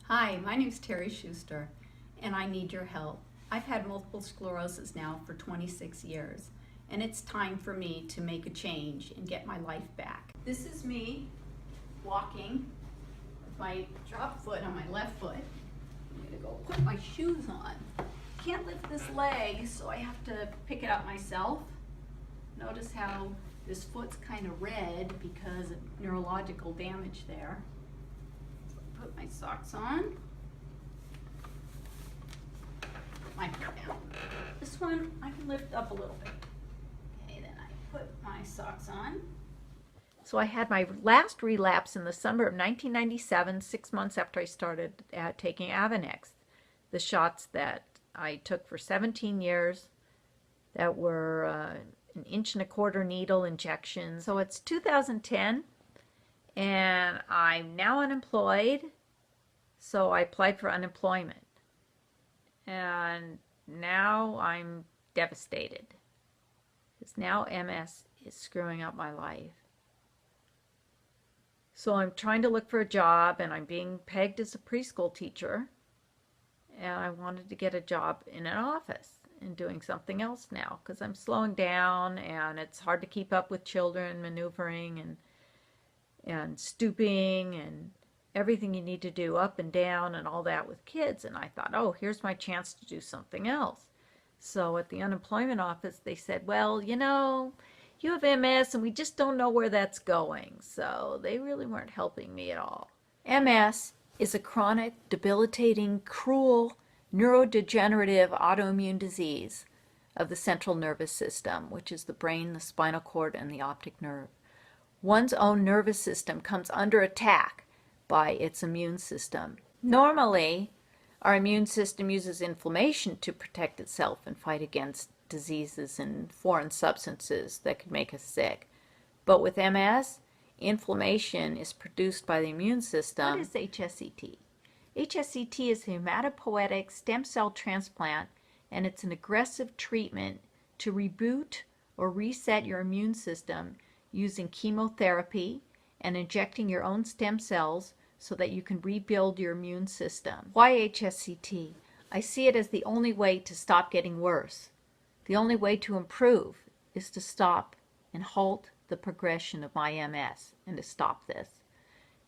Hi, my name's Terri Schuster, and I need your help. I've had multiple sclerosis now for 26 years, and it's time for me to make a change and get my life back. This is me walking with my drop foot on my left foot. I'm gonna go put my shoes on. Can't lift this leg, so I have to pick it up myself. Notice how this foot's kind of red because of neurological damage there. Put my socks on, put my foot down. This one I can lift up a little bit. Okay, then I put my socks on. So I had my last relapse in the summer of 1997, 6 months after I started taking Avonex, the shots that I took for 17 years that were 1.25 inch needle injections. So it's 2010. And I'm now unemployed, so I applied for unemployment. And now I'm devastated, because now MS is screwing up my life. So I'm trying to look for a job, and I'm being pegged as a preschool teacher. And I wanted to get a job in an office and doing something else now, because I'm slowing down, and it's hard to keep up with children maneuvering and stooping and everything you need to do up and down and all that with kids. And I thought, oh, here's my chance to do something else. So at the unemployment office, they said, well, you know, you have MS and we just don't know where that's going. So they really weren't helping me at all. MS is a chronic, debilitating, cruel, neurodegenerative autoimmune disease of the central nervous system, which is the brain, the spinal cord, and the optic nerve. One's own nervous system comes under attack by its immune system. Normally, our immune system uses inflammation to protect itself and fight against diseases and foreign substances that could make us sick. But with MS, inflammation is produced by the immune system. What is HSCT? HSCT is a hematopoietic stem cell transplant, and it's an aggressive treatment to reboot or reset your immune system using chemotherapy and injecting your own stem cells so that you can rebuild your immune system. Why HSCT? I see it as the only way to stop getting worse. The only way to improve is to stop and halt the progression of my MS and to stop this.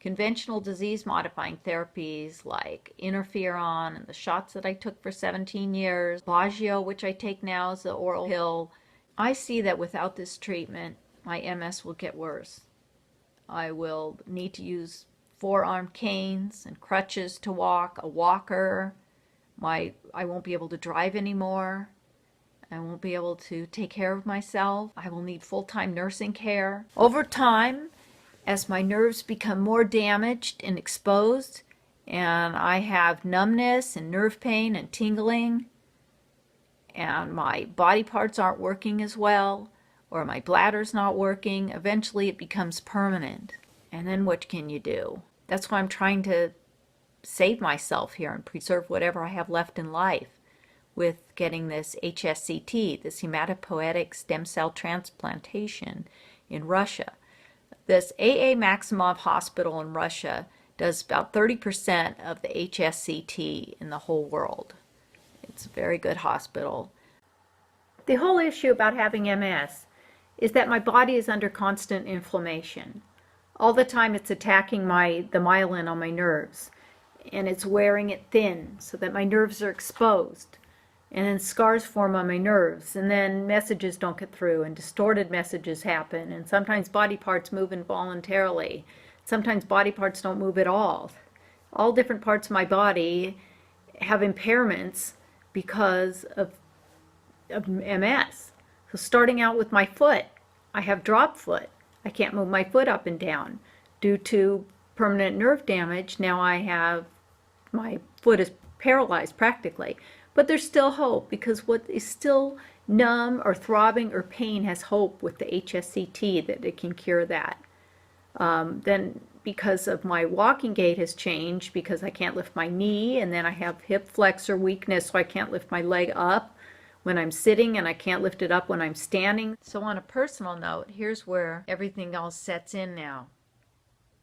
Conventional disease-modifying therapies like interferon and the shots that I took for 17 years, Blasio, which I take now as an oral pill, I see that without this treatment, my MS will get worse. I will need to use four-armed canes and crutches to walk, a walker. I won't be able to drive anymore. I won't be able to take care of myself. I will need full-time nursing care. Over time, as my nerves become more damaged and exposed, and I have numbness and nerve pain and tingling, and my body parts aren't working as well, or my bladder's not working, eventually it becomes permanent. And then what can you do? That's why I'm trying to save myself here and preserve whatever I have left in life with getting this HSCT, this hematopoietic stem cell transplantation in Russia. This A.A. Maximov Hospital in Russia does about 30% of the HSCT in the whole world. It's a very good hospital. The whole issue about having MS is that my body is under constant inflammation. All the time it's attacking the myelin on my nerves, and it's wearing it thin so that my nerves are exposed, and then scars form on my nerves, and then messages don't get through, and distorted messages happen, and sometimes body parts move involuntarily. Sometimes body parts don't move at all. All different parts of my body have impairments because of MS. So starting out with my foot, I have drop foot. I can't move my foot up and down due to permanent nerve damage. Now my foot is paralyzed practically. But there's still hope, because what is still numb or throbbing or pain has hope with the HSCT that it can cure that. Then because of my walking gait has changed, because I can't lift my knee, and then I have hip flexor weakness, so I can't lift my leg up when I'm sitting, and I can't lift it up when I'm standing. So on a personal note, here's where everything else sets in now.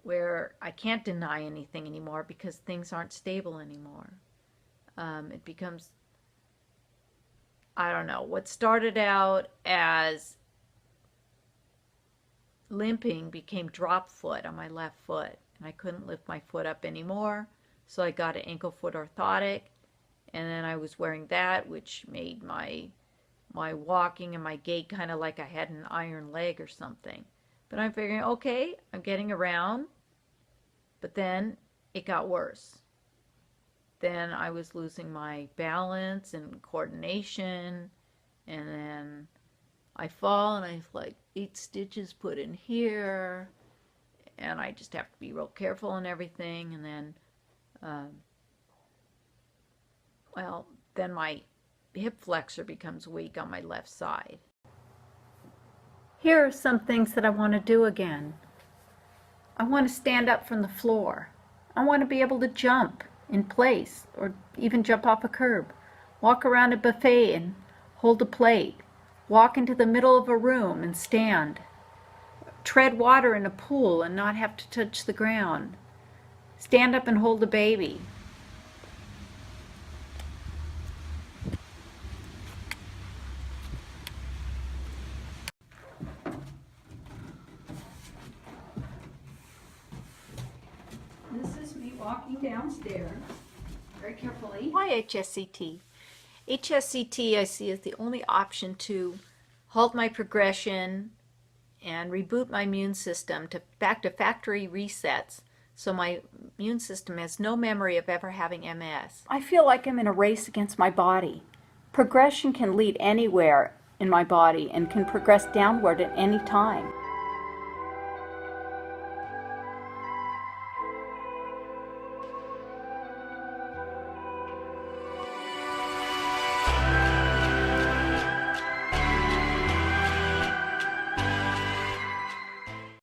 where I can't deny anything anymore because things aren't stable anymore. It becomes, I don't know, what started out as limping became drop foot on my left foot, and I couldn't lift my foot up anymore, so I got an ankle foot orthotic, and then I was wearing that, which made my walking and my gait kind of like I had an iron leg or something. But I'm figuring, okay, I'm getting around, but then it got worse. Then I was losing my balance and coordination, and then I fall and I have like 8 stitches put in here, and I just have to be real careful and everything. And then, then my hip flexor becomes weak on my left side. Here are some things that I want to do again. I want to stand up from the floor. I want to be able to jump in place or even jump off a curb. Walk around a buffet and hold a plate. Walk into the middle of a room and stand. Tread water in a pool and not have to touch the ground. Stand up and hold a baby. This is me walking downstairs very carefully. Why HSCT? HSCT I see as the only option to halt my progression and reboot my immune system back to factory resets, so my immune system has no memory of ever having MS. I feel like I'm in a race against my body. Progression can lead anywhere in my body and can progress downward at any time.